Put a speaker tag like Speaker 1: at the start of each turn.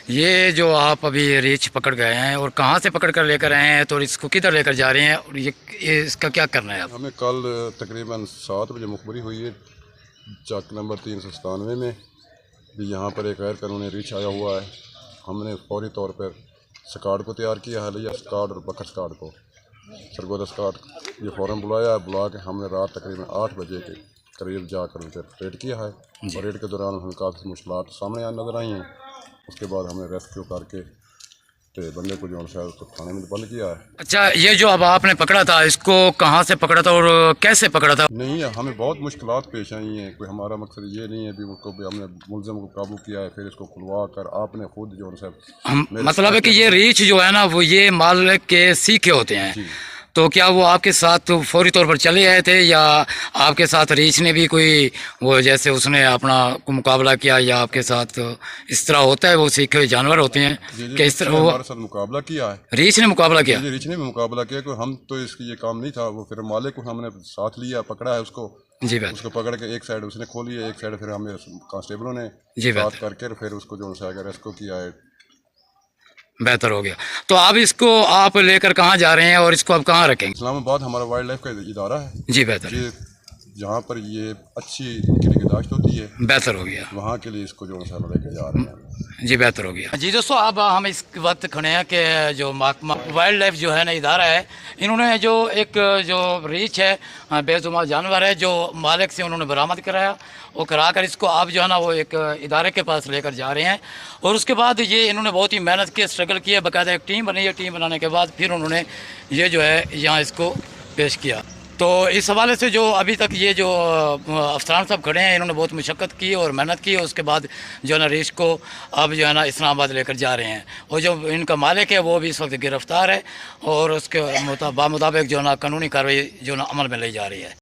Speaker 1: یہ جو آپ ابھی ریچھ پکڑ گئے ہیں اور کہاں سے پکڑ کر لے کر آئے ہیں تو اس کو کدھر لے کر جا رہے ہیں اور یہ اس کا کیا کرنا ہے آپ؟
Speaker 2: ہمیں کل تقریباً 7 بجے مخبری ہوئی ہے چک نمبر 397 میں بھی یہاں پر ایک غیر قانونی ریچھ آیا ہوا ہے۔ ہم نے فوری طور پر سکاڈ کو تیار کیا ہے، لیا سکاڈ اور بکر سکاڈ کو، سرگودا سکاڈ یہ فوراً بلایا، بلا کے ہم نے رات تقریباً 8 بجے کے قریب جا کر اسے ریڈ کیا ہے، اور ریڈ کے دوران ہمیں کافی مشکلات سامنے نظر آئی ہیں۔ اس کے بعد ہم نے ریسکیو کر کے بندے کو جو ہے اس کو تھانے میں بند کیا ہے۔
Speaker 1: اچھا، یہ جو اب آپ نے پکڑا تھا اس کو کہاں سے پکڑا تھا اور کیسے پکڑا تھا؟
Speaker 2: نہیں، ہمیں بہت مشکلات پیش آئی ہیں، کوئی ہمارا مقصد یہ نہیں ہے بھی اس کو بھی ہم نے ملزم کو قابو کیا ہے، پھر اس کو کھلوا کر آپ نے خود جو ہے
Speaker 1: مطلب ہے کہ یہ ریچھ جو ہے نا وہ یہ مالک کے سیکھے ہوتے ہیں، تو کیا وہ آپ کے ساتھ فوری طور پر چلے آئے تھے یا آپ کے ساتھ ریچھ نے بھی کوئی وہ جیسے اس نے اپنا مقابلہ کیا، یا آپ کے ساتھ اس طرح ہوتا ہے وہ سیکھے ہوئے جانور ہوتے ہیں کہ اس طرح وہ
Speaker 2: ہمارے ساتھ مقابلہ کیا ہے؟
Speaker 1: ریچھ نے مقابلہ کیا؟
Speaker 2: جی، ریچھ نے بھی مقابلہ کیا، کہ ہم تو اس کی یہ کام نہیں تھا، وہ پھر مالک کو ہم نے ساتھ لیا، پکڑا ہے اس کو،
Speaker 1: جی
Speaker 2: اس کو پکڑ کے ایک سائڈ اس نے کھولی ہے، ایک سائڈ پھر ہمیں کانسٹیبلوں نے
Speaker 1: جی
Speaker 2: ساتھ کر کے پھر اس کو جو ہے ریسکیو کیا ہے۔
Speaker 1: بہتر ہو گیا۔ تو آپ اس کو آپ لے کر کہاں جا رہے ہیں اور اس کو آپ کہاں رکھیں گے؟
Speaker 2: اسلام آباد ہمارا وائلڈ لائف کا ادارہ ہے
Speaker 1: جی بہتر،
Speaker 2: جی، جہاں پر یہ اچھی نگہداشت ہوتی ہے،
Speaker 1: بہتر ہو گیا،
Speaker 2: وہاں کے لیے اس کو جو ہے لے کے جا رہے ہیں۔
Speaker 1: جی بہتر ہو گیا۔ جی دوستو، اب ہم اس وقت کھڑے ہیں کہ جو محکمہ وائلڈ لائف جو ہے نا ادارہ ہے، انہوں نے جو ایک جو ریچھ ہے بے شمار جانور ہے جو مالک سے انہوں نے برآمد کرایا، وہ کرا کر اس کو آپ جو ہے نا وہ ایک ادارے کے پاس لے کر جا رہے ہیں، اور اس کے بعد یہ انہوں نے بہت ہی محنت کی، اسٹرگل کی ہے، باقاعدہ ایک ٹیم بنی ہے، ٹیم بنانے کے بعد پھر انہوں نے یہ جو ہے یہاں اس کو پیش کیا۔ تو اس حوالے سے جو ابھی تک یہ جو افسران صاحب کھڑے ہیں انہوں نے بہت مشقت کی اور محنت کی، اور اس کے بعد جو ہے نا ریچھ کو اب جو ہے نا اسلام آباد لے کر جا رہے ہیں، اور جو ان کا مالک ہے وہ بھی اس وقت گرفتار ہے، اور اس کے مطابق جو ہے نا قانونی کارروائی جو ہے نا عمل میں لی جا رہی ہے۔